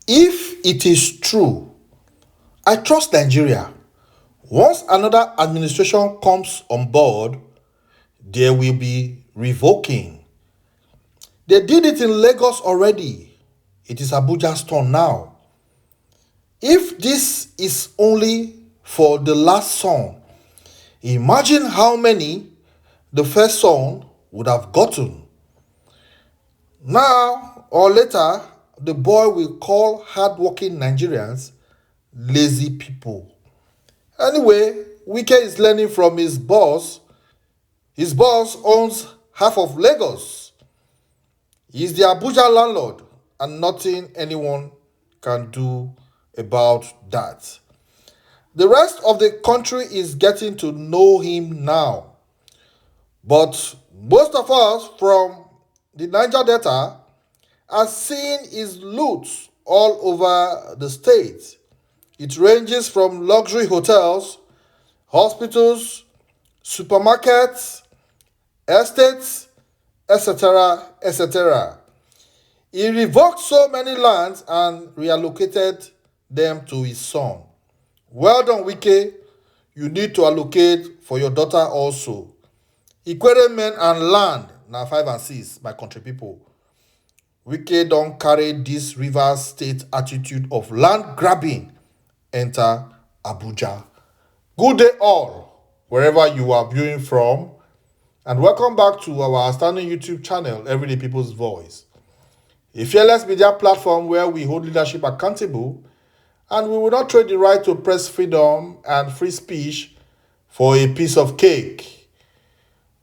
If it is true, I trust Nigeria. Once another administration comes on board, there will be revoking. They did it in Lagos already. It is Abuja's turn now. If this is only for the last son, imagine how many the first son would have gotten. Now or later, the boy will call hardworking Nigerians lazy people. Anyway, Wike is learning from his boss. His boss owns half of Lagos. He is the Abuja landlord, and nothing anyone can do about that. The rest of the country is getting to know him now. But most of us from the Niger Delta are seeing his loot all over the state. It ranges from luxury hotels, hospitals, supermarkets, estates, etc., etc. He revoked so many lands and reallocated them to his son. Well done, Wike. You need to allocate for your daughter also. Equated men and land, now 5 and 6, my country people. Wike don't carry this Rivers State attitude of land grabbing enter Abuja. Good day all, wherever you are viewing from, and welcome back to our outstanding YouTube channel, Everyday People's Voice. A fearless media platform where we hold leadership accountable and we will not trade the right to press freedom and free speech for a piece of cake.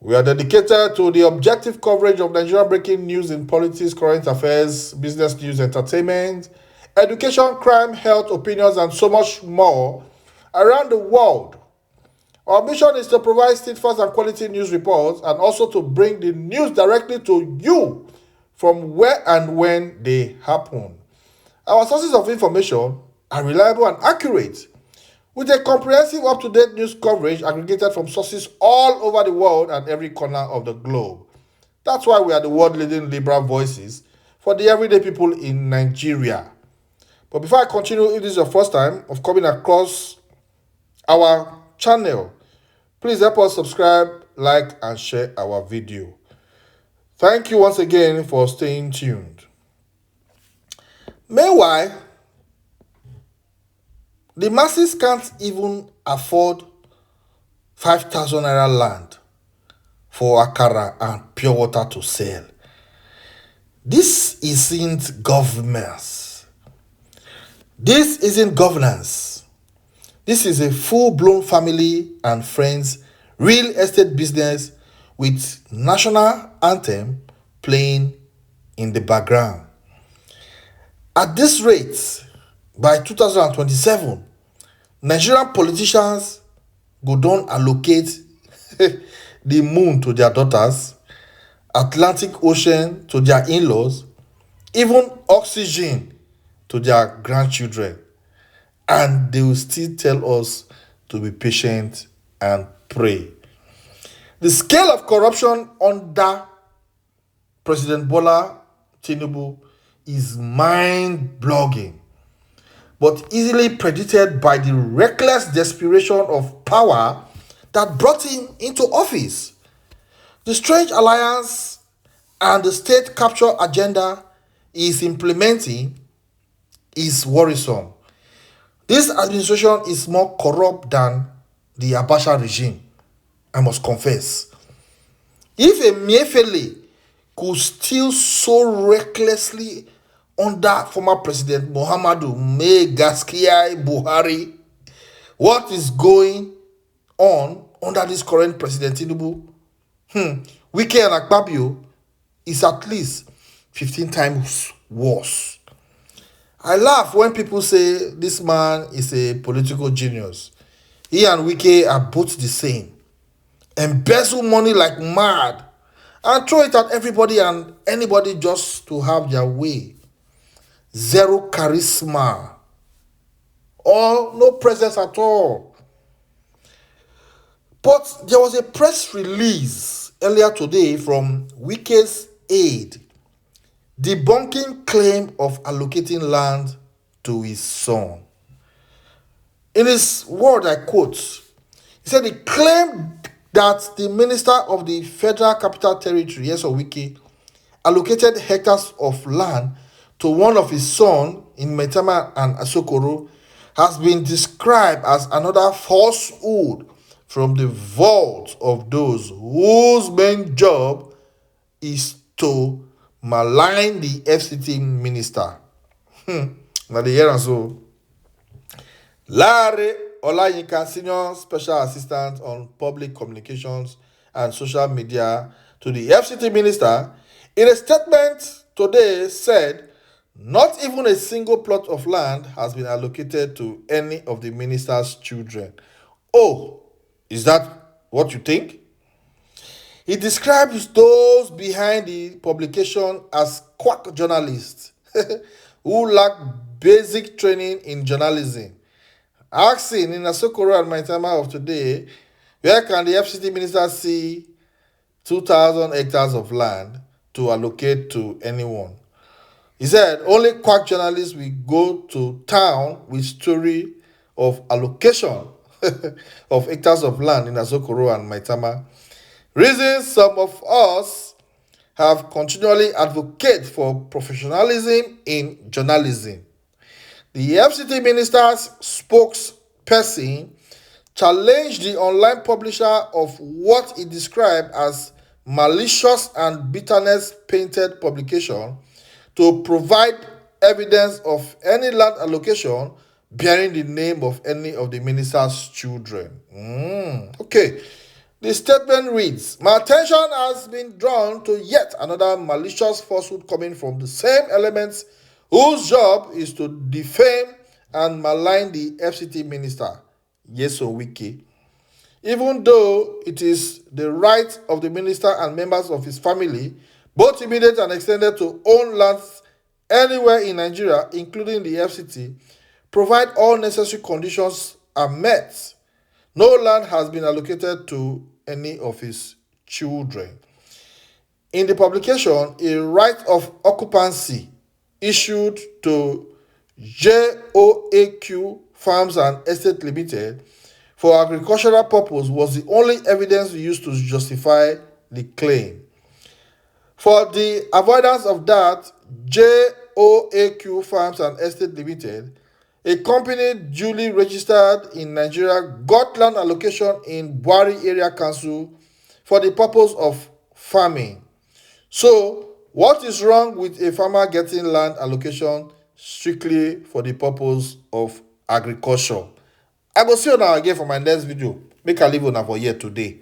We are dedicated to the objective coverage of Nigerian breaking news in politics, current affairs, business news, entertainment, education, crime, health, opinions, and so much more around the world. Our mission is to provide steadfast and quality news reports and also to bring the news directly to you from where and when they happen. Our sources of information are reliable and accurate, with a comprehensive up-to-date news coverage aggregated from sources all over the world and every corner of the globe. That's why we are the world-leading liberal voices for the everyday people in Nigeria. But before I continue, if this is your first time of coming across our channel, please help us subscribe, like, and share our video. Thank you once again for staying tuned. Meanwhile, the masses can't even afford 5,000 naira land for akara and pure water to sell. This isn't governance. This isn't governance. This is a full-blown family and friends real estate business with national anthem playing in the background. At this rate, by 2027, Nigerian politicians go don allocate the moon to their daughters, Atlantic Ocean to their in-laws, even oxygen to their grandchildren. And they will still tell us to be patient and pray. The scale of corruption under President Bola Tinubu is mind-blogging, but easily predicted by the reckless desperation of power that brought him into office. The strange alliance and the state capture agenda he is implementing is worrisome. This administration is more corrupt than the Abacha regime, I must confess. If Emefiele could steal so recklessly under former President Muhammadu Gaskiya Buhari, what is going on under this current President Tinubu? Wike and Akpabio is at least 15 times worse. I laugh when people say this man is a political genius. He and Wike are both the same. Embezzle money like mad and throw it at everybody and anybody just to have their way. Zero charisma or no presence at all. But there was a press release earlier today from Wike's aide debunking claim of allocating land to his son. In his word, I quote, he said he claimed that the minister of the Federal Capital Territory, Nyesom Wike, allocated hectares of land to one of his sons in Maitama and Asokoro has been described as another falsehood from the vault of those whose main job is to malign the FCT minister. Now the year and so. Larry Olayinka, Senior Special Assistant on Public Communications and Social Media to the FCT Minister, in a statement today said not even a single plot of land has been allocated to any of the minister's children. Oh, is that what you think? He describes those behind the publication as quack journalists who lack basic training in journalism. Asking in Asokoro and Maitama of today, where can the FCT minister see 2,000 hectares of land to allocate to anyone? He said only quack journalists will go to town with story of allocation of hectares of land in Asokoro and Maitama. Reasons some of us have continually advocated for professionalism in journalism. The FCT minister's spokesperson challenged the online publisher of what he described as malicious and bitterness-painted publication to provide evidence of any land allocation bearing the name of any of the minister's children. Okay. The statement reads, my attention has been drawn to yet another malicious falsehood coming from the same elements whose job is to defame and malign the FCT minister, Nyesom Wike. Even though it is the right of the minister and members of his family, both immediate and extended, to own lands anywhere in Nigeria, including the FCT, provide all necessary conditions are met, no land has been allocated to any of his children. In the publication, a right of occupancy issued to JOAQ Farms and Estate Limited for agricultural purpose was the only evidence used to justify the claim. For the avoidance of that, JOAQ Farms and Estate Limited, a company duly registered in Nigeria, got land allocation in Buari Area Council for the purpose of farming. So, what is wrong with a farmer getting land allocation strictly for the purpose of agriculture? I go see you now again for my next video. Make I leave you now for here today.